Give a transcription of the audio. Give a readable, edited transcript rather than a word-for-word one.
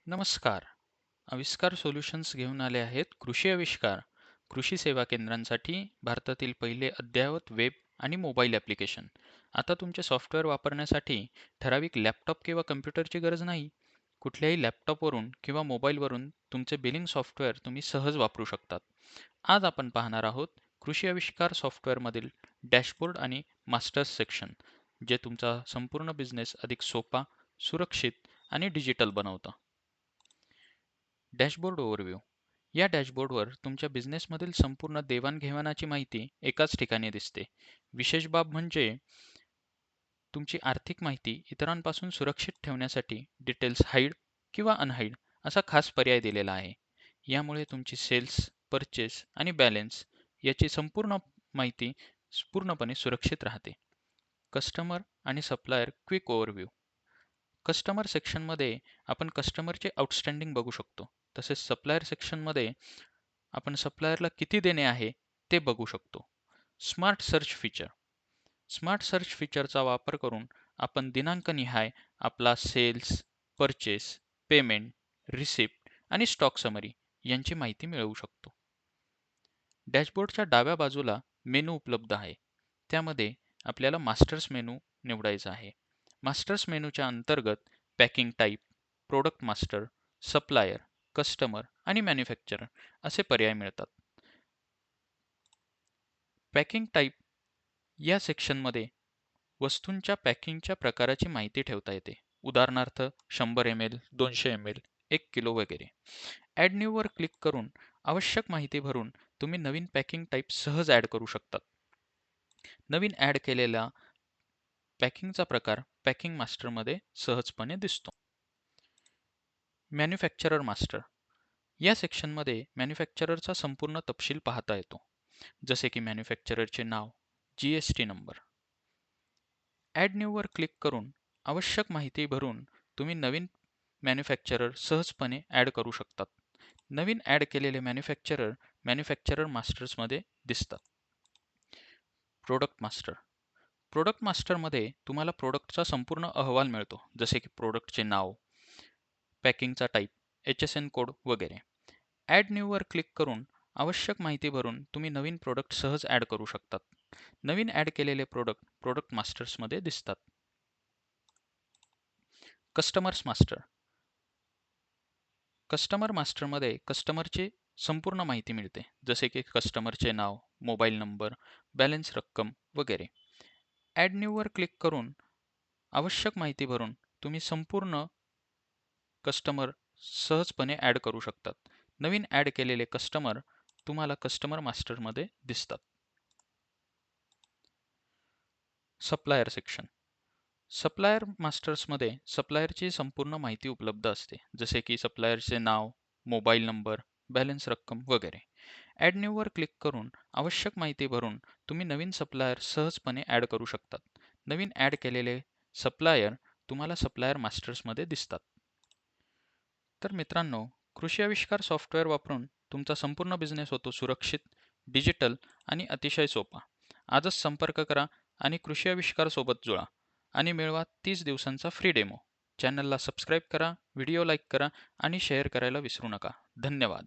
नमस्कार. आविष्कार सोल्युशन्स घेऊन आले आहेत कृषी आविष्कार. कृषी सेवा केंद्रांसाठी भारतातील पहिले अद्ययावत वेब आणि मोबाईल ॲप्लिकेशन. आता तुमचे सॉफ्टवेअर वापरण्यासाठी ठराविक लॅपटॉप किंवा कम्प्युटरची गरज नाही. कुठल्याही लॅपटॉपवरून किंवा मोबाईलवरून तुमचे बिलिंग सॉफ्टवेअर तुम्ही सहज वापरू शकतात. आज आपण पाहणार आहोत कृषी आविष्कार सॉफ्टवेअरमधील डॅशबोर्ड आणि मास्टर्स सेक्शन, जे तुमचा संपूर्ण बिझनेस अधिक सोपा, सुरक्षित आणि डिजिटल बनवतं. Dashboard overview. या डॅशबोर्डवर तुमच्या बिझनेसमधील संपूर्ण देवाणघेवाणाची माहिती एकाच ठिकाणी दिसते. विशेष बाब म्हणजे तुमची आर्थिक माहिती इतरांपासून सुरक्षित ठेवण्यासाठी डिटेल्स हाईड किंवा अनहाईड असा खास पर्याय दिलेला आहे. यामुळे तुमची सेल्स, परचेस आणि बॅलन्स याची संपूर्ण माहिती पूर्णपणे सुरक्षित राहते. कस्टमर आणि सप्लायर क्विक ओव्हरव्ह्यू. कस्टमर सेक्शनमध्ये आपण कस्टमरचे आउटस्टँडिंग बघू शकतो. तसेच सप्लायर सेक्शनमध्ये आपण सप्लायरला किती देणे आहे ते बघू शकतो. Smart search feature. Smart search फीचरचा वापर करून आपण दिनांकनिहाय आपला सेल्स, परचेस, पेमेंट, रिसिप्ट आणि स्टॉक समरी यांची माहिती मिळवू शकतो. डॅशबोर्डच्या डाव्या बाजूला मेनू उपलब्ध आहे. त्यामध्ये आपल्याला मास्टर्स मेनू निवडायचा आहे. मास्टर्स मेनूच्या अंतर्गत packing type, product master, supplier, customer आणि मॅन्युफॅक्चरर असे पर्याय मिळतात. पॅकिंग टाईप या सेक्शनमध्ये वस्तूंच्या पॅकिंगच्या प्रकाराची माहिती ठेवता येते. उदाहरणार्थ 100 ml, 200 ml, 1 किलो वगैरे. ॲड न्यूवर क्लिक करून आवश्यक माहिती भरून तुम्ही नवीन पॅकिंग टाईप सहज ॲड करू शकतात. नवीन ॲड केलेला पॅकिंगचा प्रकार पॅकिंग मास्टरमध्ये सहजपणे दिसतो. Manufacturer master. या सेक्शनमध्ये मॅन्युफॅक्चररचा संपूर्ण तपशील पाहता येतो, जसे की मॅन्युफॅक्चररचे नाव, GST नंबर. ॲड न्यूवर क्लिक करून आवश्यक माहिती भरून तुम्ही नवीन मॅन्युफॅक्चरर सहजपणे ॲड करू शकतात. नवीन ॲड केलेले मॅन्युफॅक्चरर मास्टर्समध्ये दिसतात. Product master. प्रोडक्ट मास्टरमध्ये तुम्हाला प्रोडक्टचा संपूर्ण अहवाल मिळतो, जसे की प्रोडक्टचे नाव, पॅकिंगचा टाईप, HSN कोड वगैरे. ॲड न्यूवर क्लिक करून आवश्यक माहिती भरून तुम्ही नवीन प्रोडक्ट सहज ॲड करू शकतात. नवीन ॲड केलेले प्रोडक्ट प्रोडक्ट मास्टर्समध्ये दिसतात. Customers master. कस्टमर मास्टरमध्ये कस्टमरची संपूर्ण माहिती मिळते, जसे की कस्टमरचे नाव, मोबाईल नंबर, बॅलन्स रक्कम वगैरे. ॲड न्यूवर क्लिक करून आवश्यक माहिती भरून तुम्ही संपूर्ण कस्टमर सहजपणे ॲड करू शकतात. नवीन ॲड केलेले कस्टमर तुम्हाला कस्टमर मास्टरमध्ये दिसतात. Supplier section. सप्लायर मास्टर्समध्ये सप्लायरची संपूर्ण माहिती उपलब्ध असते, जसे की सप्लायरचे नाव, मोबाईल नंबर, बॅलन्स रक्कम वगैरे. ॲड न्यूवर क्लिक करून आवश्यक माहिती भरून तुम्ही नवीन सप्लायर सहजपणे ॲड करू शकतात. नवीन ॲड केलेले सप्लायर तुम्हाला सप्लायर मास्टर्समध्ये दिसतात. तर मित्रांनो, कृषी आविष्कार सॉफ्टवेअर वापरून तुमचा संपूर्ण बिझनेस होतो सुरक्षित, डिजिटल आणि अतिशय सोपा. आजच संपर्क करा आणि कृषी आविष्कार सोबत जुळा आणि मिळवा 30 दिवसांचा फ्री डेमो. चॅनलला सबस्क्राईब करा, व्हिडिओ लाईक करा आणि शेअर करायला विसरू नका. धन्यवाद.